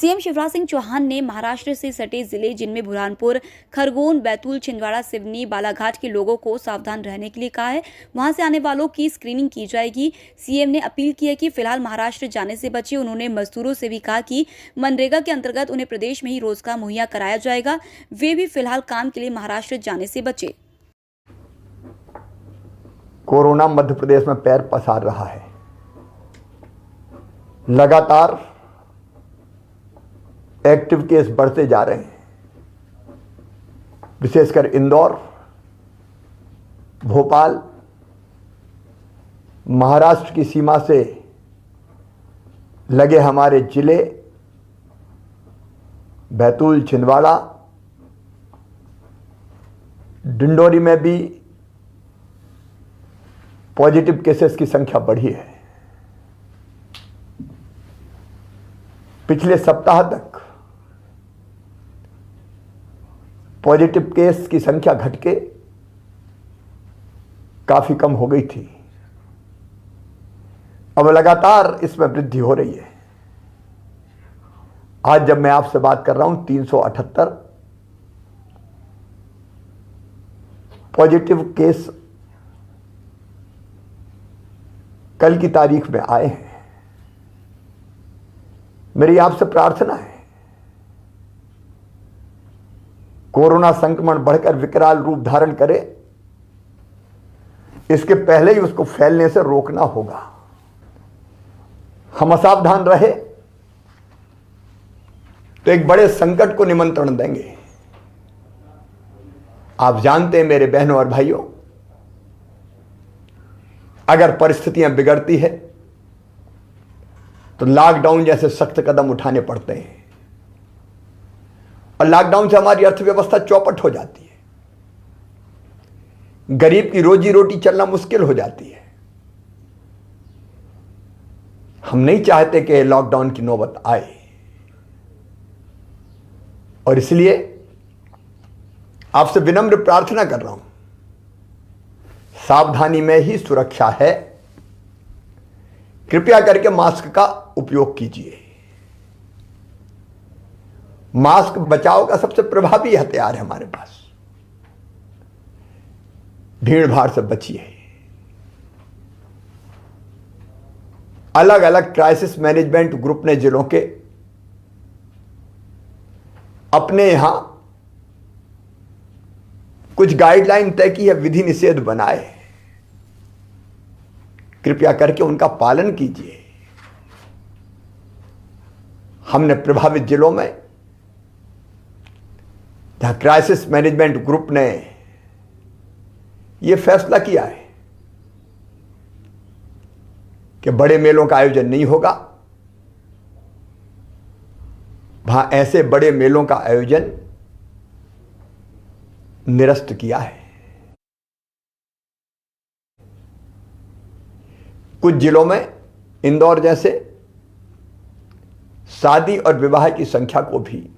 CM Shivraj Singh Chauhan ने महाराष्ट्र से सटे जिले जिनमें बुरहानपुर, खरगोन, बैतूल, छिंदवाड़ा, सिवनी, बालाघाट के लोगों को सावधान रहने के लिए कहा है। वहां से आने वालों की स्क्रीनिंग की जाएगी। सीएम ने अपील की है कि फिलहाल महाराष्ट्र जाने से बचे। उन्होंने मजदूरों से भी कहा कि मनरेगा के अंतर्गत उन्हें प्रदेश में ही रोजगार मुहैया कराया जाएगा। वे भी फिलहाल काम के लिए महाराष्ट्र जाने से बचे। कोरोना मध्य प्रदेश में पैर पसार रहा है। लगातार एक्टिव केस बढ़ते जा रहे हैं। विशेषकर इंदौर, भोपाल, महाराष्ट्र की सीमा से लगे हमारे जिले बैतूल, छिंदवाड़ा, डिंडोरी में भी पॉजिटिव केसेस की संख्या बढ़ी है। पिछले सप्ताह तक पॉजिटिव केस की संख्या घट के काफी कम हो गई थी। अब लगातार इसमें वृद्धि हो रही है। आज जब मैं आपसे बात कर रहा हूं 378 पॉजिटिव केस कल की तारीख में आए हैं। मेरी आपसे प्रार्थना है, कोरोना संक्रमण बढ़कर विकराल रूप धारण करे, इसके पहले ही उसको फैलने से रोकना होगा। हम असावधान रहे तो एक बड़े संकट को निमंत्रण देंगे। आप जानते हैं मेरे बहनों और भाइयों, अगर परिस्थितियां बिगड़ती है तो लॉकडाउन जैसे सख्त कदम उठाने पड़ते हैं और लॉकडाउन से हमारी अर्थव्यवस्था चौपट हो जाती है। गरीब की रोजी रोटी चलना मुश्किल हो जाती है। हम नहीं चाहते कि लॉकडाउन की नौबत आए और इसलिए आपसे विनम्र प्रार्थना कर रहा हूं, सावधानी में ही सुरक्षा है। कृपया करके मास्क का उपयोग कीजिए। मास्क बचाव का सबसे प्रभावी हथियार है हमारे पास। भीड़ भाड़ से बचिए। अलग अलग क्राइसिस मैनेजमेंट ग्रुप ने जिलों के अपने यहां कुछ गाइडलाइन तय की है, विधि निषेध बनाए। कृपया करके उनका पालन कीजिए। हमने प्रभावित जिलों में जहां क्राइसिस मैनेजमेंट ग्रुप ने यह फैसला किया है कि बड़े मेलों का आयोजन नहीं होगा, वहां ऐसे बड़े मेलों का आयोजन निरस्त किया है। कुछ जिलों में इंदौर जैसे शादी और विवाह की संख्या को भी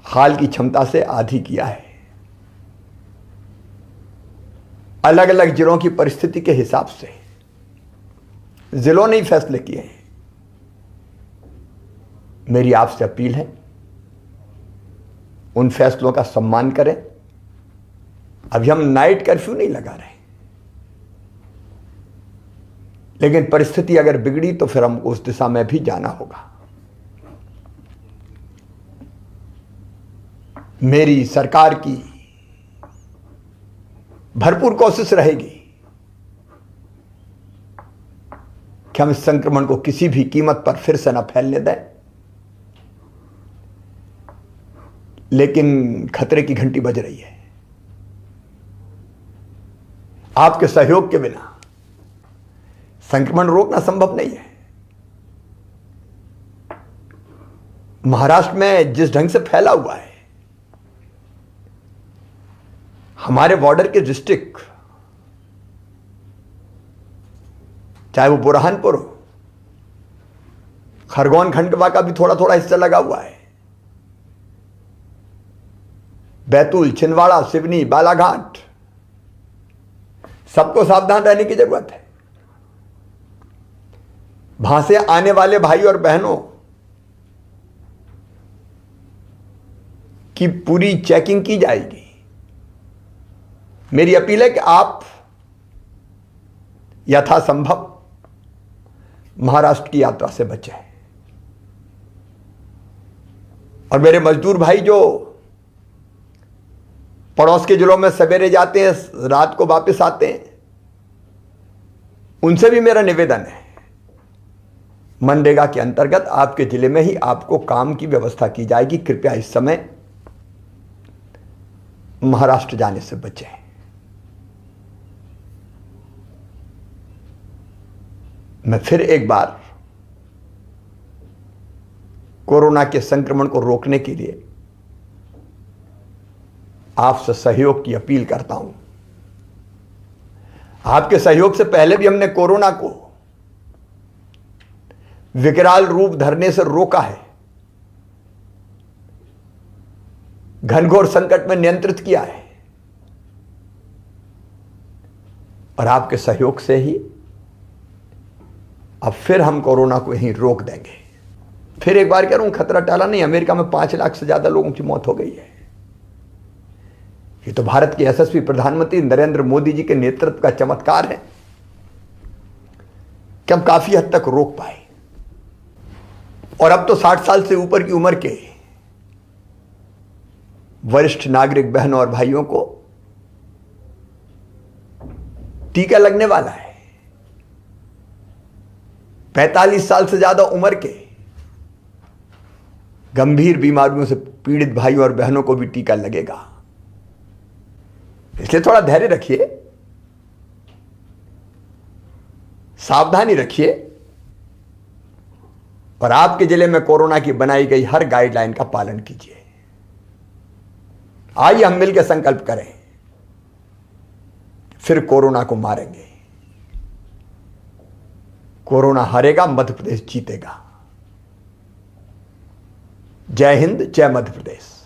हाल की क्षमता से आधी किया है। अलग अलग जिलों की परिस्थिति के हिसाब से जिलों ने ही फैसले किए हैं। मेरी आपसे अपील है, उन फैसलों का सम्मान करें। अभी हम नाइट कर्फ्यू नहीं लगा रहे, लेकिन परिस्थिति अगर बिगड़ी तो फिर हमको उस दिशा में भी जाना होगा। मेरी सरकार की भरपूर कोशिश रहेगी कि हम इस संक्रमण को किसी भी कीमत पर फिर से न फैलने दें। लेकिन खतरे की घंटी बज रही है। आपके सहयोग के बिना संक्रमण रोकना संभव नहीं है। महाराष्ट्र में जिस ढंग से फैला हुआ है, हमारे बॉर्डर के डिस्ट्रिक्ट, चाहे वो बुरहानपुर हो, खरगोन खंडवा का भी थोड़ा थोड़ा हिस्सा लगा हुआ है, बैतूल, छिंदवाड़ा, सिवनी, बालाघाट, सबको सावधान रहने की जरूरत है। वहां से आने वाले भाई और बहनों की पूरी चेकिंग की जाएगी। मेरी अपील है कि आप यथासंभव महाराष्ट्र की यात्रा से बचें। और मेरे मजदूर भाई जो पड़ोस के जिलों में सवेरे जाते हैं, रात को वापस आते हैं, उनसे भी मेरा निवेदन है, मनरेगा के अंतर्गत आपके जिले में ही आपको काम की व्यवस्था की जाएगी। कृपया इस समय महाराष्ट्र जाने से बचें। मैं फिर एक बार कोरोना के संक्रमण को रोकने के लिए आपसे सहयोग की अपील करता हूं। आपके सहयोग से पहले भी हमने कोरोना को विकराल रूप धरने से रोका है, घनघोर संकट में नियंत्रित किया है, और आपके सहयोग से ही अब फिर हम कोरोना को यहीं रोक देंगे। फिर एक बार कह रहा हूं, खतरा टाला नहीं। अमेरिका में 5 लाख से ज्यादा लोगों की मौत हो गई है। ये तो भारत के यशस्वी प्रधानमंत्री नरेंद्र मोदी जी के नेतृत्व का चमत्कार है कि हम काफी हद तक रोक पाए। और अब तो 60 साल से ऊपर की उम्र के वरिष्ठ नागरिक बहनों और भाइयों को टीका लगने वाला है। 45 साल से ज्यादा उम्र के गंभीर बीमारियों से पीड़ित भाइयों और बहनों को भी टीका लगेगा। इसलिए थोड़ा धैर्य रखिए, सावधानी रखिए, और आपके जिले में कोरोना की बनाई गई हर गाइडलाइन का पालन कीजिए। आइए हम मिलकर संकल्प करें, फिर कोरोना को मारेंगे। कोरोना हारेगा, मध्य प्रदेश जीतेगा। जय हिंद, जय मध्य प्रदेश।